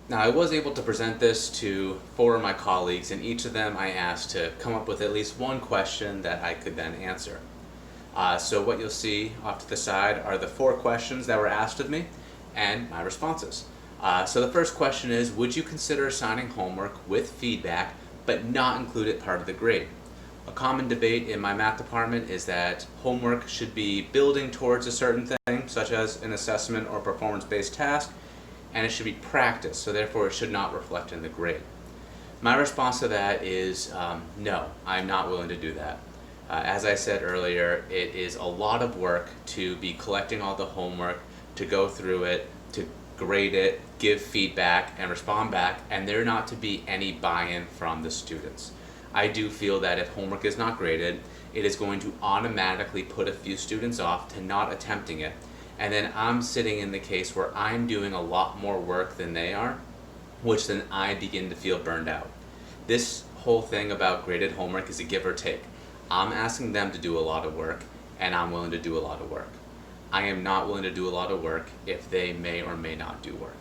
Now, I was able to present this to four of my colleagues, and each of them I asked to come up with at least one question that I could then answer. So what you'll see off to the side are the four questions that were asked of me and my responses. So the first question is, would you consider assigning homework with feedback but not include it part of the grade? A common debate in my math department is that homework should be building towards a certain thing, such as an assessment or performance-based task, and it should be practice, so therefore it should not reflect in the grade. My response to that is no, I'm not willing to do that. As I said earlier, it is a lot of work to be collecting all the homework, to go through it, to grade it, give feedback, and respond back, and there not to be any buy-in from the students. I do feel that if homework is not graded, it is going to automatically put a few students off to not attempting it, and then I'm sitting in the case where I'm doing a lot more work than they are, which then I begin to feel burned out. This whole thing about graded homework is a give or take. I'm asking them to do a lot of work, and I'm willing to do a lot of work. I am not willing to do a lot of work if they may or may not do work.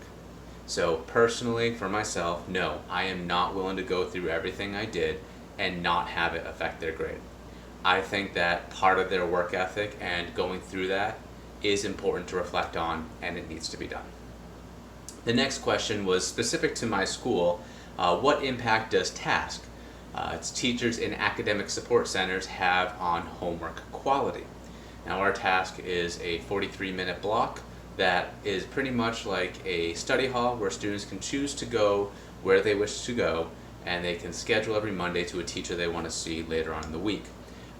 So personally, for myself, no, I am not willing to go through everything I did and not have it affect their grade. I think that part of their work ethic and going through that is important to reflect on, and it needs to be done. The next question was specific to my school. What impact does TASK, its teachers in academic support centers, have on homework quality? Now, our TASK is a 43-minute block that is pretty much like a study hall where students can choose to go where they wish to go, and they can schedule every Monday to a teacher they want to see later on in the week.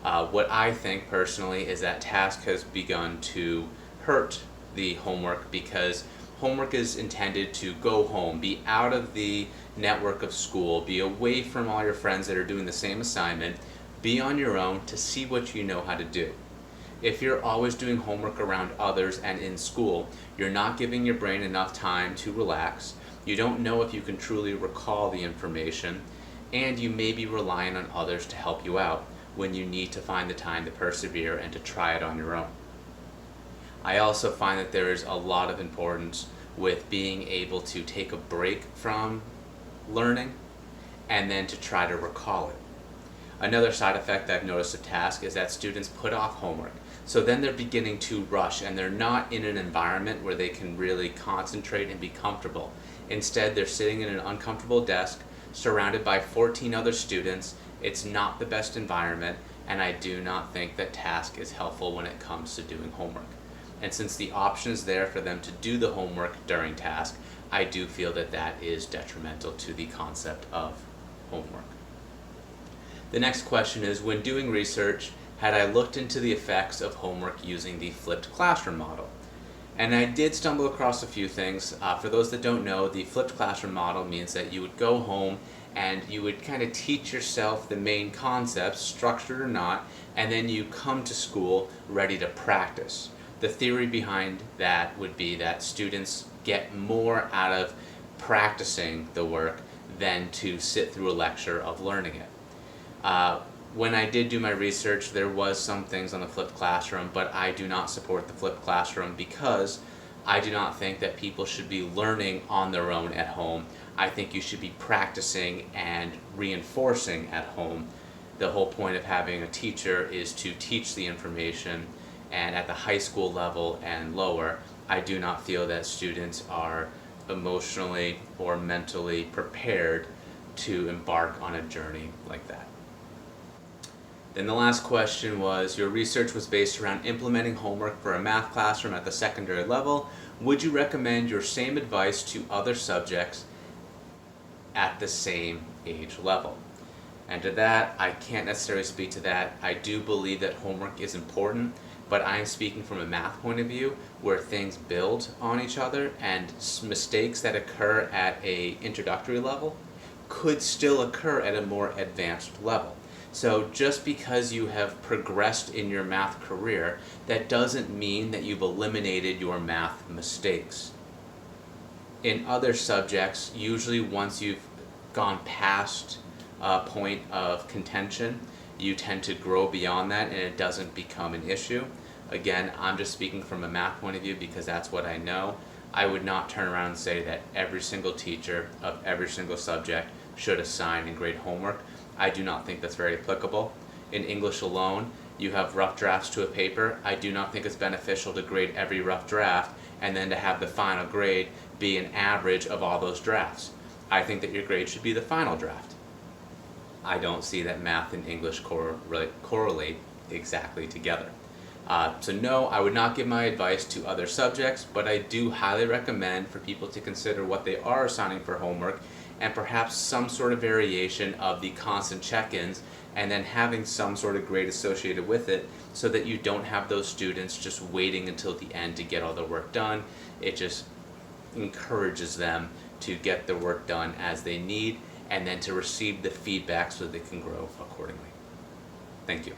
What I think personally is that TASK has begun to hurt the homework because homework is intended to go home, be out of the network of school, be away from all your friends that are doing the same assignment, be on your own to see what you know how to do. If you're always doing homework around others and in school, you're not giving your brain enough time to relax, you don't know if you can truly recall the information, and you may be relying on others to help you out when you need to find the time to persevere and to try it on your own. I also find that there is a lot of importance with being able to take a break from learning and then to try to recall it. Another side effect I've noticed of TASK is that students put off homework. So then they're beginning to rush and they're not in an environment where they can really concentrate and be comfortable. Instead, they're sitting in an uncomfortable desk surrounded by 14 other students. It's not the best environment, and I do not think that TASK is helpful when it comes to doing homework. And since the option is there for them to do the homework during TASK, I do feel that that is detrimental to the concept of homework. The next question is, when doing research, had I looked into the effects of homework using the flipped classroom model? And I did stumble across a few things. For those that don't know, the flipped classroom model means that you would go home and you would kind of teach yourself the main concepts, structured or not, and then you come to school ready to practice. The theory behind that would be that students get more out of practicing the work than to sit through a lecture of learning it. When I did do my research, there was some things on the flipped classroom, but I do not support the flipped classroom because I do not think that people should be learning on their own at home. I think you should be practicing and reinforcing at home. The whole point of having a teacher is to teach the information, and at the high school level and lower, I do not feel that students are emotionally or mentally prepared to embark on a journey like that. Then the last question was, your research was based around implementing homework for a math classroom at the secondary level. Would you recommend your same advice to other subjects at the same age level? And to that, I can't necessarily speak to that. I do believe that homework is important, but I am speaking from a math point of view where things build on each other, and mistakes that occur at a introductory level could still occur at a more advanced level. So just because you have progressed in your math career, that doesn't mean that you've eliminated your math mistakes. In other subjects, usually once you've gone past a point of contention, you tend to grow beyond that and it doesn't become an issue. Again, I'm just speaking from a math point of view because that's what I know. I would not turn around and say that every single teacher of every single subject should assign and grade homework. I do not think that's very applicable. In English alone, you have rough drafts to a paper. I do not think it's beneficial to grade every rough draft and then to have the final grade be an average of all those drafts. I think that your grade should be the final draft. I don't see that math and English correlate exactly together. So no, I would not give my advice to other subjects, but I do highly recommend for people to consider what they are assigning for homework and perhaps some sort of variation of the constant check-ins and then having some sort of grade associated with it so that you don't have those students just waiting until the end to get all their work done. It just encourages them to get their work done as they need and then to receive the feedback so they can grow accordingly. Thank you.